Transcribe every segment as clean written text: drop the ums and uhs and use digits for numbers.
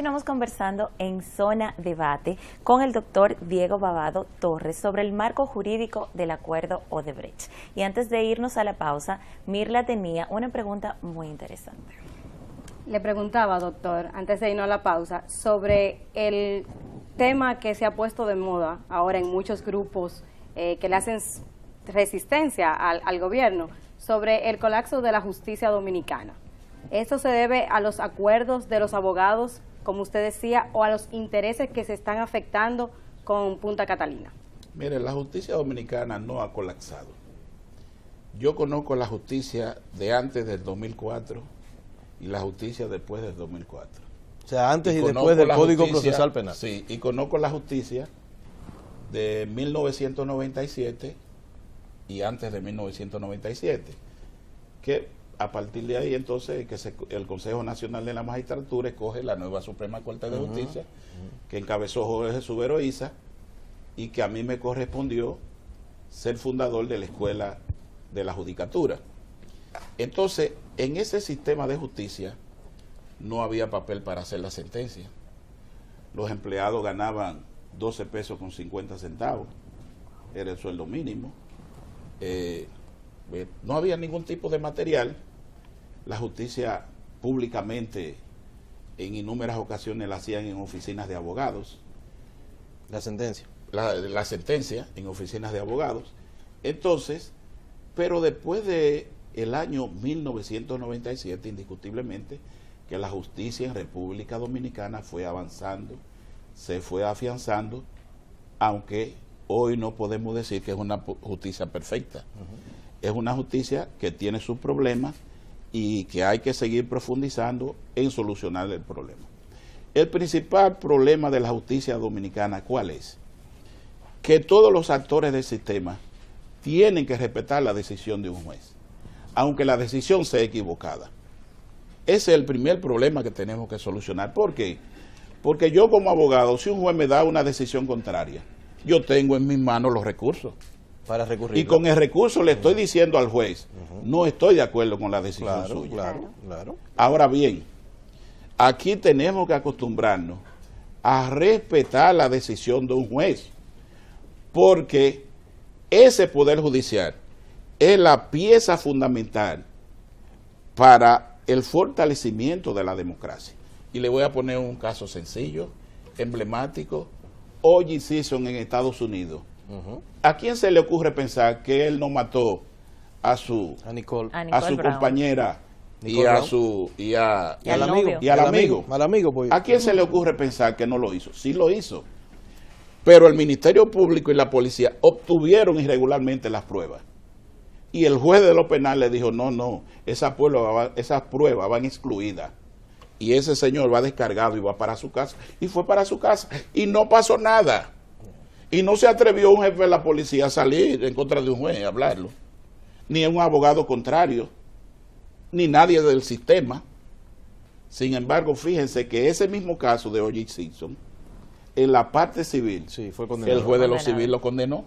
continuamos conversando en Zona Debate con el doctor Diego Babado Torres sobre el marco jurídico del acuerdo Odebrecht. Y antes de irnos a la pausa, Mirla tenía una pregunta muy interesante. Le preguntaba, doctor, antes de irnos a la pausa, sobre el tema que se ha puesto de moda ahora en muchos grupos que le hacen resistencia al gobierno, sobre el colapso de la justicia dominicana. ¿Esto se debe a los acuerdos de los abogados, como usted decía, o a los intereses que se están afectando con Punta Catalina? Mire, la justicia dominicana no ha colapsado. Yo conozco la justicia de antes del 2004 y la justicia después del 2004. O sea, antes y después del Código Procesal Penal. Sí, y conozco la justicia de 1997 y antes de 1997, que a partir de ahí entonces el Consejo Nacional de la Magistratura escoge la nueva Suprema Corte de Justicia, que encabezó Jorge Jesús Veroiza, y que a mí me correspondió ser fundador de la Escuela de la Judicatura. Entonces, en ese sistema de justicia no había papel para hacer la sentencia. Los empleados ganaban 12 pesos con 50 centavos, era el sueldo mínimo. No había ningún tipo de material. La justicia públicamente en innumerables ocasiones la hacían en oficinas de abogados. La sentencia. La sentencia en oficinas de abogados. Entonces, pero después de el año 1997, indiscutiblemente, que la justicia en República Dominicana fue avanzando, se fue afianzando, aunque hoy no podemos decir que es una justicia perfecta. Es una justicia que tiene sus problemas y que hay que seguir profundizando en solucionar el problema. El principal problema de la justicia dominicana, ¿cuál es? Que todos los actores del sistema tienen que respetar la decisión de un juez, aunque la decisión sea equivocada. Ese es el primer problema que tenemos que solucionar. ¿Por qué? Porque yo como abogado, si un juez me da una decisión contraria, yo tengo en mis manos los recursos. Para recurrir. Y con el recurso le estoy diciendo al juez, no estoy de acuerdo con la decisión suya. Claro. Ahora bien, aquí tenemos que acostumbrarnos a respetar la decisión de un juez, porque ese poder judicial es la pieza fundamental para el fortalecimiento de la democracia. Y le voy a poner un caso sencillo, emblemático. O.J. Simpson en Estados Unidos. ¿A quién se le ocurre pensar que él no mató a su compañera y al amigo? Pues. ¿A quién se le ocurre pensar que no lo hizo? Sí lo hizo. Pero el Ministerio Público y la policía obtuvieron irregularmente las pruebas. Y el juez de lo penal le dijo, no, esas pruebas van excluidas. Y ese señor va descargado y va para su casa. Y fue para su casa. Y no pasó nada. Y no se atrevió un jefe de la policía a salir en contra de un juez a hablarlo. Ni un abogado contrario. Ni nadie del sistema. Sin embargo, fíjense que ese mismo caso de O.J. Simpson, en la parte civil, sí, fue condenado. El juez de lo civil lo condenó.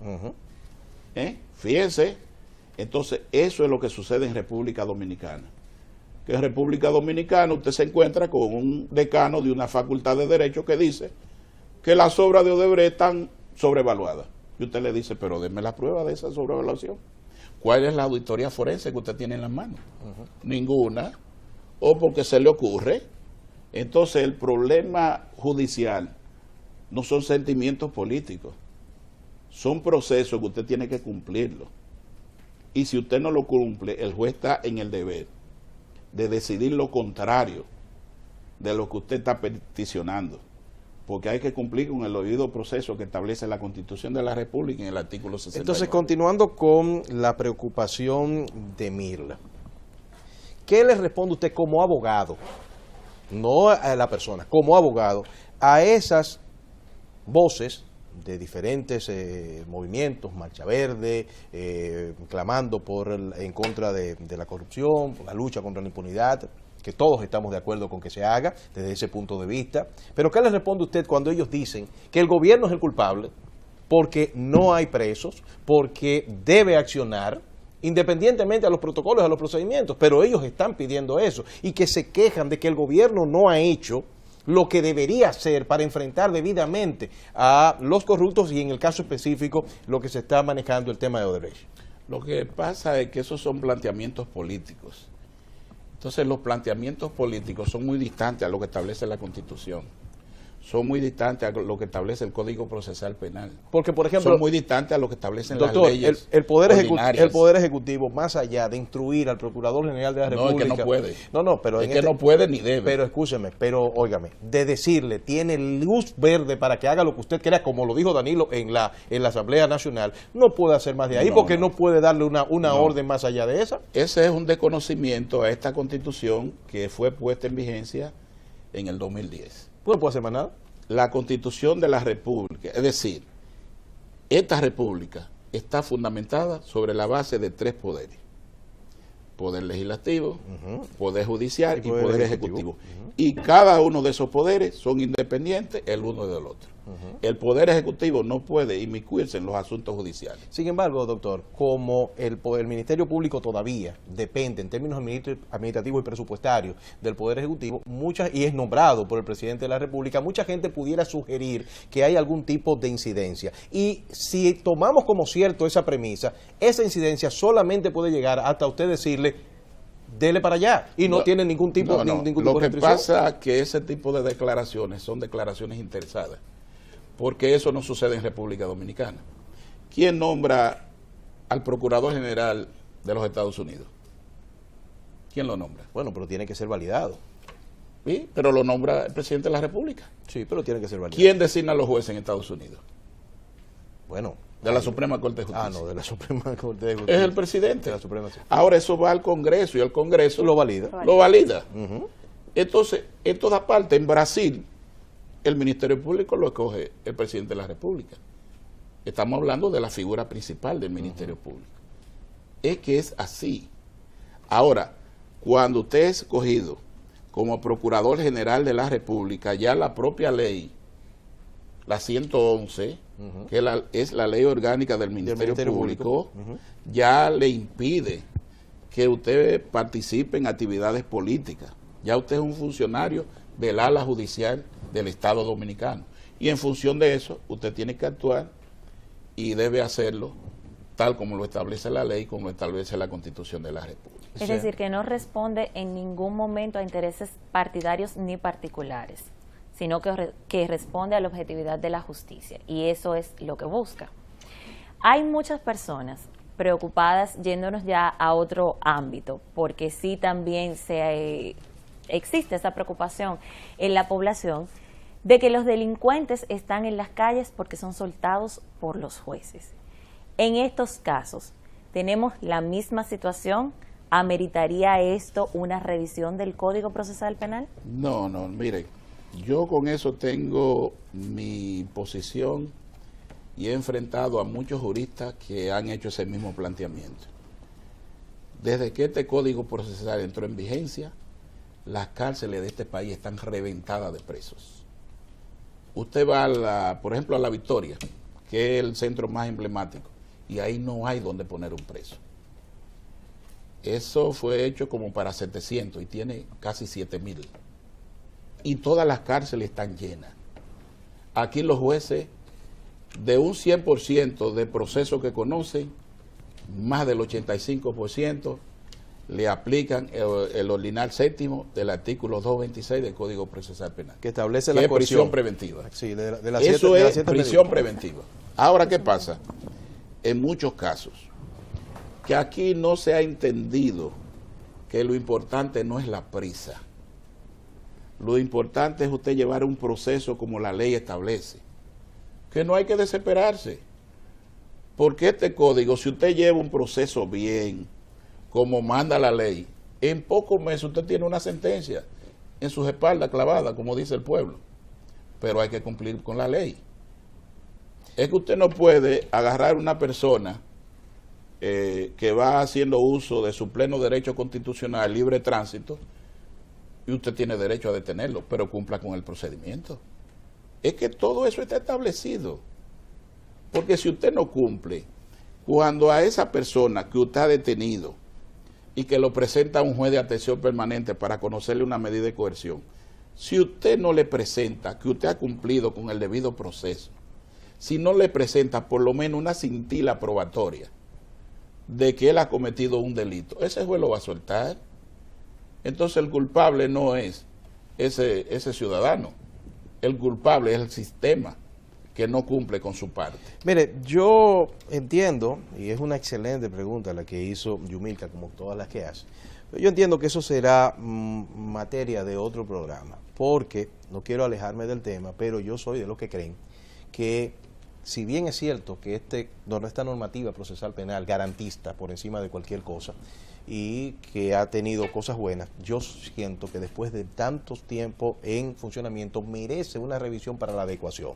Fíjense. Entonces, eso es lo que sucede en República Dominicana. Que en República Dominicana usted se encuentra con un decano de una facultad de Derecho que dice que las obras de Odebrecht están sobrevaluadas. Y usted le dice, pero denme la prueba de esa sobrevaluación. ¿Cuál es la auditoría forense que usted tiene en las manos? Ninguna. O porque se le ocurre. Entonces, el problema judicial no son sentimientos políticos. Son procesos que usted tiene que cumplirlos. Y si usted no lo cumple, el juez está en el deber de decidir lo contrario de lo que usted está peticionando, porque hay que cumplir con el debido proceso que establece la Constitución de la República en el artículo 69. Entonces, continuando con la preocupación de Mirla, ¿qué le responde usted como abogado, no a la persona, como abogado, a esas voces de diferentes movimientos, Marcha Verde, clamando en contra de la corrupción, por la lucha contra la impunidad, que todos estamos de acuerdo con que se haga desde ese punto de vista? Pero ¿qué le responde usted cuando ellos dicen que el gobierno es el culpable porque no hay presos, porque debe accionar independientemente a los protocolos, a los procedimientos, pero ellos están pidiendo eso y que se quejan de que el gobierno no ha hecho lo que debería hacer para enfrentar debidamente a los corruptos y en el caso específico lo que se está manejando el tema de Odebrecht? Lo que pasa es que esos son planteamientos políticos. Entonces los planteamientos políticos son muy distantes a lo que establece la Constitución. Son muy distantes a lo que establece el Código Procesal Penal. Porque, por ejemplo, son muy distantes a lo que establecen doctor, las leyes el poder ordinarias. Ejecutivo, más allá de instruir al Procurador General de la República... No, es que no puede. No, pero es que no puede ni debe. Pero escúcheme, óigame, de decirle, tiene luz verde para que haga lo que usted quiera, como lo dijo Danilo en la Asamblea Nacional, no puede hacer más de ahí, porque no puede darle una orden más allá de esa. Ese es un desconocimiento a esta Constitución que fue puesta en vigencia en el 2010. ¿No puede hacer más nada? La Constitución de la República, es decir, esta República está fundamentada sobre la base de 3 poderes: poder legislativo, poder judicial y poder ejecutivo. Y cada uno de esos poderes son independientes el uno del otro. El poder ejecutivo no puede inmiscuirse en los asuntos judiciales. Sin embargo, doctor, como el Ministerio Público todavía depende en términos administrativos y presupuestarios del Poder Ejecutivo, y es nombrado por el presidente de la República, mucha gente pudiera sugerir que hay algún tipo de incidencia. Y si tomamos como cierto esa premisa, esa incidencia solamente puede llegar hasta usted decirle, dele para allá, y no tiene ningún tipo de restricción. Lo que pasa es que ese tipo de declaraciones son declaraciones interesadas, porque eso no sucede en República Dominicana. ¿Quién nombra al Procurador General de los Estados Unidos? ¿Quién lo nombra? Bueno, pero tiene que ser validado. Sí, pero lo nombra el presidente de la República. Sí, pero tiene que ser validado. ¿Quién designa a los jueces en Estados Unidos? Bueno, de la Suprema Corte de Justicia. No, de la Suprema Corte de Justicia. Es el presidente. De la Suprema, sí. Ahora eso va al Congreso y el Congreso lo valida. Entonces, en todas partes, en Brasil, el Ministerio Público lo escoge el presidente de la República. Estamos hablando de la figura principal del Ministerio Público. Es que es así. Ahora, cuando usted es escogido como Procurador General de la República, ya la propia ley, la 111, que es la ley orgánica del Ministerio Público, ya le impide que usted participe en actividades políticas. Ya usted es un funcionario del ala judicial del Estado Dominicano. Y en función de eso, usted tiene que actuar y debe hacerlo tal como lo establece la ley, como lo establece la Constitución de la República. Es decir, que no responde en ningún momento a intereses partidarios ni particulares, sino que responde a la objetividad de la justicia, y eso es lo que busca. Hay muchas personas preocupadas, yéndonos ya a otro ámbito, porque sí también existe esa preocupación en la población de que los delincuentes están en las calles porque son soltados por los jueces. En estos casos, ¿tenemos la misma situación? ¿Ameritaría esto una revisión del Código Procesal Penal? No, mire, yo con eso tengo mi posición y he enfrentado a muchos juristas que han hecho ese mismo planteamiento. Desde que este Código Procesal entró en vigencia, las cárceles de este país están reventadas de presos. Usted va, por ejemplo, a La Victoria, que es el centro más emblemático, y ahí no hay donde poner un preso. Eso fue hecho como para 700 y tiene casi 7,000. Y todas las cárceles están llenas. Aquí los jueces, de un 100% de procesos que conocen, más del 85% le aplican el ordinal séptimo del artículo 226 del Código Procesal Penal, que establece la prisión preventiva. Sí, eso es prisión preventiva. Ahora, ¿qué pasa? En muchos casos, que aquí no se ha entendido que lo importante no es la prisa. Lo importante es usted llevar un proceso como la ley establece. Que no hay que desesperarse. Porque este código, si usted lleva un proceso bien, como manda la ley, en pocos meses usted tiene una sentencia en sus espaldas clavada, como dice el pueblo. Pero hay que cumplir con la ley. Es que usted no puede agarrar una persona que va haciendo uso de su pleno derecho constitucional, libre tránsito, y usted tiene derecho a detenerlo, pero cumpla con el procedimiento. Es que todo eso está establecido. Porque si usted no cumple, cuando a esa persona que usted ha detenido y que lo presenta a un juez de atención permanente para conocerle una medida de coerción, Si usted no le presenta que usted ha cumplido con el debido proceso, si no le presenta por lo menos una cintila probatoria de que él ha cometido un delito, ese juez lo va a soltar. Entonces el culpable no es ese ciudadano, el culpable es el sistema que no cumple con su parte. Mire, yo entiendo, y es una excelente pregunta la que hizo Yumilka, como todas las que hace, pero yo entiendo que eso será materia de otro programa, porque no quiero alejarme del tema, pero yo soy de los que creen que, si bien es cierto que esta normativa procesal penal garantista por encima de cualquier cosa, y que ha tenido cosas buenas, yo siento que después de tantos tiempos en funcionamiento merece una revisión para la adecuación.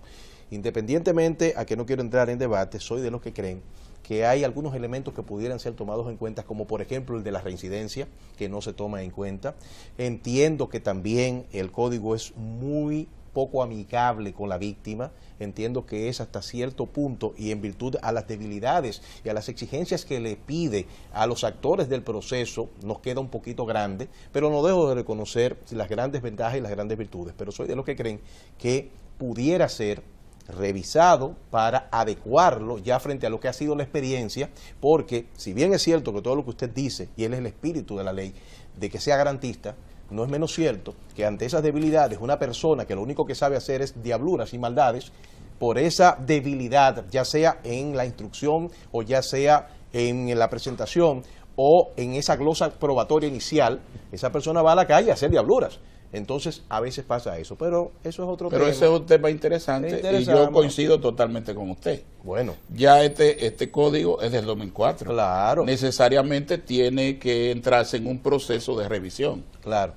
Independientemente a que no quiero entrar en debate, soy de los que creen que hay algunos elementos que pudieran ser tomados en cuenta, como por ejemplo el de la reincidencia, que no se toma en cuenta. Entiendo que también el código es muy poco amigable con la víctima, entiendo que es hasta cierto punto y en virtud a las debilidades y a las exigencias que le pide a los actores del proceso, nos queda un poquito grande, pero no dejo de reconocer las grandes ventajas y las grandes virtudes, pero soy de los que creen que pudiera ser revisado para adecuarlo ya frente a lo que ha sido la experiencia, porque si bien es cierto que todo lo que usted dice, y él es el espíritu de la ley, de que sea garantista, no es menos cierto que ante esas debilidades una persona que lo único que sabe hacer es diabluras y maldades, por esa debilidad, ya sea en la instrucción o ya sea en la presentación o en esa glosa probatoria inicial, esa persona va a la calle a hacer diabluras. Entonces, a veces pasa eso, pero eso es otro tema. Pero ese es un tema interesante y yo coincido totalmente con usted. Bueno. Ya este código es del 2004. Claro. Necesariamente tiene que entrarse en un proceso de revisión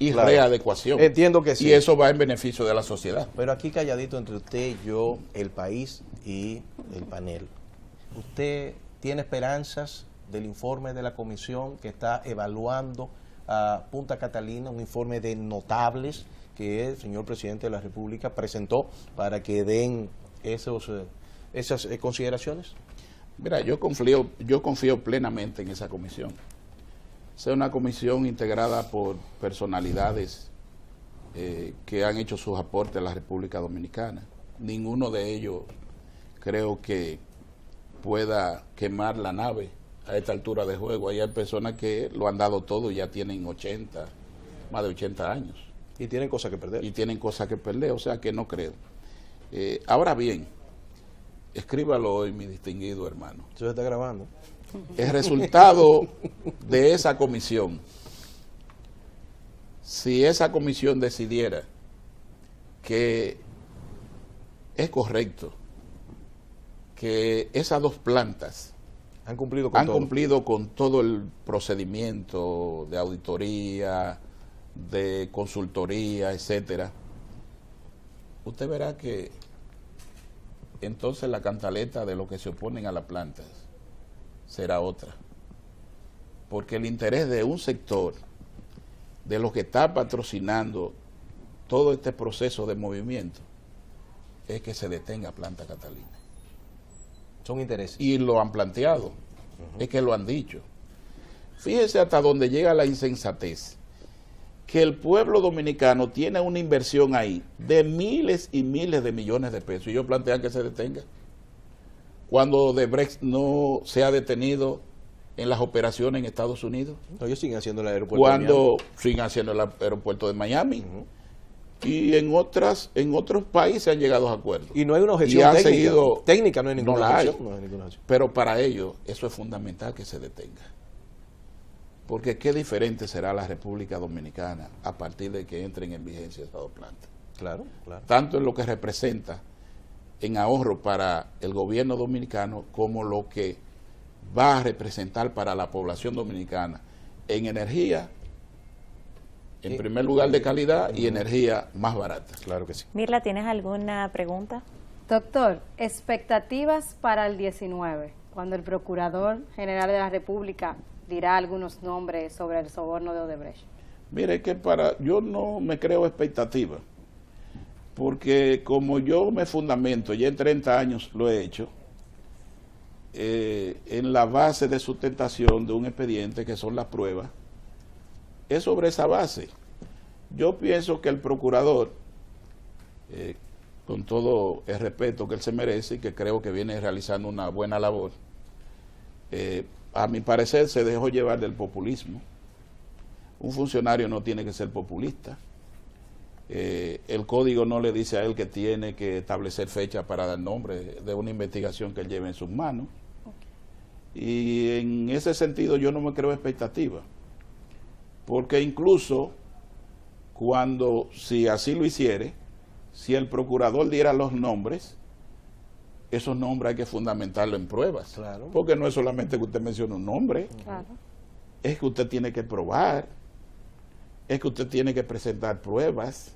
y readecuación. Entiendo que sí. Y eso va en beneficio de la sociedad. Pero aquí calladito entre usted, yo, el país y el panel. ¿Usted tiene esperanzas del informe de la comisión que está evaluando a Punta Catalina, un informe de notables que el señor presidente de la República presentó para que den esas consideraciones? Mira, yo confío plenamente en esa comisión. Es una comisión integrada por personalidades que han hecho sus aportes a la República Dominicana. Ninguno de ellos creo que pueda quemar la nave a esta altura de juego. Ahí hay personas que lo han dado todo y ya tienen más de 80 años. Y tienen cosas que perder. Y tienen cosas que perder, o sea que no creo. Ahora bien, escríbalo hoy, mi distinguido hermano. ¿Se está grabando? El resultado de esa comisión, si esa comisión decidiera que es correcto que esas dos plantas han cumplido con todo el procedimiento de auditoría, de consultoría, etcétera, usted verá que entonces la cantaleta de los que se oponen a las plantas será otra. Porque el interés de un sector, de los que está patrocinando todo este proceso de movimiento, es que se detenga Planta Catalina. Son intereses. Y lo han planteado, es que lo han dicho. Fíjese hasta dónde llega la insensatez, que el pueblo dominicano tiene una inversión ahí de miles y miles de millones de pesos, y ellos plantean que se detenga. Cuando Odebrecht no se ha detenido en las operaciones en Estados Unidos. No, ellos siguen haciendo el aeropuerto de Miami. Siguen haciendo el aeropuerto de Miami. Y en otros países han llegado a acuerdos. Y no hay una objeción técnica, no hay ninguna objeción. Pero para ellos eso es fundamental que se detenga. Porque qué diferente será la República Dominicana a partir de que entren en vigencia esas dos plantas. Claro. Tanto en lo que representa en ahorro para el gobierno dominicano como lo que va a representar para la población dominicana en energía, en primer lugar de calidad, y energía más barata. Claro que sí. Mirla, ¿tienes alguna pregunta? Doctor, expectativas para el 19, cuando el Procurador General de la República dirá algunos nombres sobre el soborno de Odebrecht. Mire, yo no me creo expectativa, porque como yo me fundamento, ya en 30 años lo he hecho, en la base de sustentación de un expediente que son las pruebas, es sobre esa base. Yo pienso que el procurador, con todo el respeto que él se merece y que creo que viene realizando una buena labor, a mi parecer se dejó llevar del populismo. Un funcionario no tiene que ser populista. El código no le dice a él que tiene que establecer fecha para dar nombre de una investigación que él lleve en sus manos. Y en ese sentido yo no me creo expectativa, porque incluso cuando, si así lo hiciere, si el procurador diera los nombres, esos nombres hay que fundamentarlo en pruebas. Claro. Porque no es solamente que usted mencione un nombre, Claro. es que usted tiene que probar, es que usted tiene que presentar pruebas,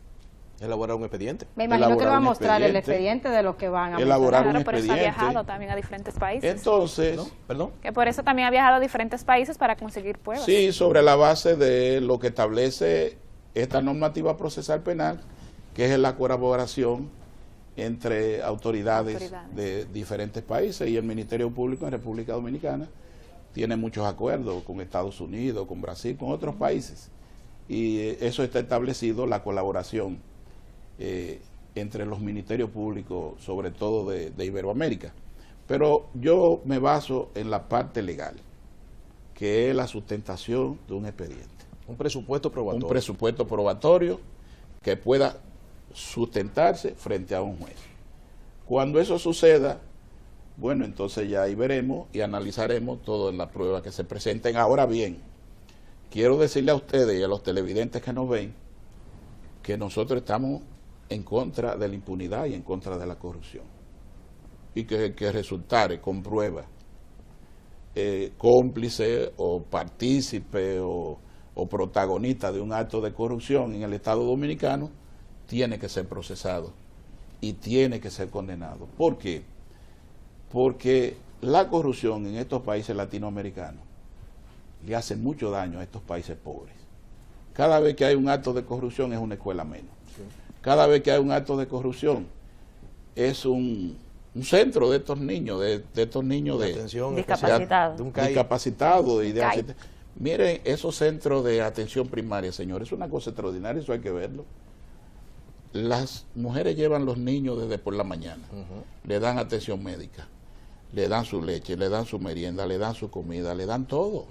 Elaborar un expediente. Me imagino que elaborar lo va a un mostrar el expediente, expediente de los que van a elaborar mostrar. un Claro, por eso ha expediente. viajado también a diferentes países. Entonces, ¿No? ¿Perdón? Que por eso también ha viajado a diferentes países para conseguir pruebas. sí, sobre la base de lo que establece esta normativa procesal penal, que es la colaboración entre autoridades de diferentes países, y el Ministerio Público en República Dominicana tiene muchos acuerdos con Estados Unidos, con Brasil, con otros países, y eso está establecido, la colaboración entre los ministerios públicos, sobre todo de Iberoamérica. Pero yo me baso en la parte legal, que es la sustentación de un expediente. Un presupuesto probatorio. Un presupuesto probatorio que pueda sustentarse frente a un juez. Cuando eso suceda, bueno, entonces ya ahí veremos y analizaremos todas las pruebas que se presenten. Ahora bien, quiero decirle a ustedes y a los televidentes que nos ven que nosotros estamos en contra de la impunidad y en contra de la corrupción. Y que resultare con pruebas cómplice o partícipe o protagonista de un acto de corrupción en el Estado Dominicano tiene que ser procesado y tiene que ser condenado. ¿Por qué? Porque la corrupción en estos países latinoamericanos le hace mucho daño a estos países pobres. Cada vez que hay un acto de corrupción es una escuela menos. Cada vez que hay un acto de corrupción es un centro de estos niños, de estos niños de atención discapacitados. de un CAI. discapacitados y de CAI. Miren, esos centros de atención primaria, señores, es una cosa extraordinaria, eso hay que verlo. Las mujeres llevan los niños desde por la mañana, le dan atención médica, le dan su leche, le dan su merienda, le dan su comida, le dan todo.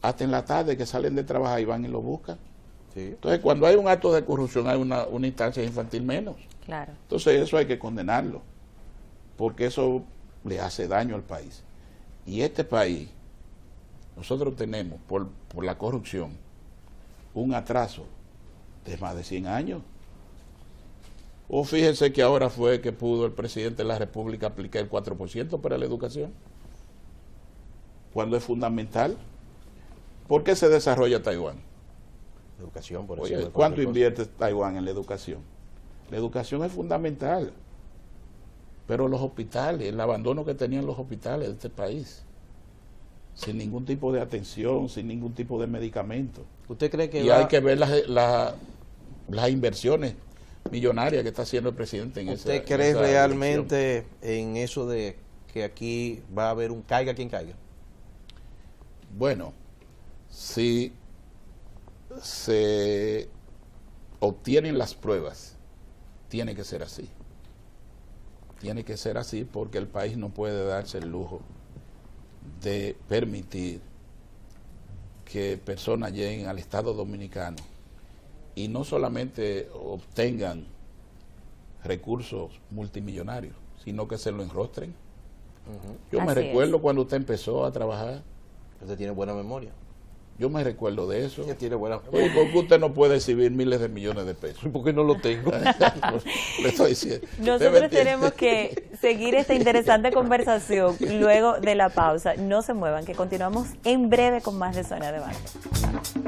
Hasta en la tarde que salen de trabajar y van y lo buscan. Sí. Entonces, cuando hay un acto de corrupción, hay una instancia infantil menos. Claro. Entonces, eso hay que condenarlo, porque eso le hace daño al país. Y este país, nosotros tenemos, por la corrupción, un atraso de más de 100 años. O fíjense que ahora fue que pudo el presidente de la República aplicar el 4% para la educación, cuando es fundamental. ¿Por qué se desarrolla Taiwán? Educación, por Oye, encima de ¿cuánto cualquier cosa. invierte Taiwán en la educación? La educación es fundamental, pero los hospitales, el abandono que tenían los hospitales de este país, sin ningún tipo de atención, sin ningún tipo de medicamento. ¿Usted cree que Y hay que ver las inversiones millonarias que está haciendo el presidente en esa ¿Usted cree esa realmente en eso de que aquí va a haber un caiga quien caiga? Bueno, si se obtienen las pruebas, tiene que ser así. Tiene que ser así porque el país no puede darse el lujo de permitir que personas lleguen al Estado Dominicano y no solamente obtengan recursos multimillonarios, sino que se lo enrostren. Yo me Así recuerdo cuando usted empezó a trabajar, Usted tiene buena memoria. yo me recuerdo de eso. Usted tiene buena Oye, ¿por qué usted no puede exhibir miles de millones de pesos? porque no lo tengo. Le estoy diciendo. ¿Usted me Nosotros entiende? tenemos que seguir esta interesante conversación luego de la pausa. No se muevan, que continuamos en breve con más de Zona de Debate.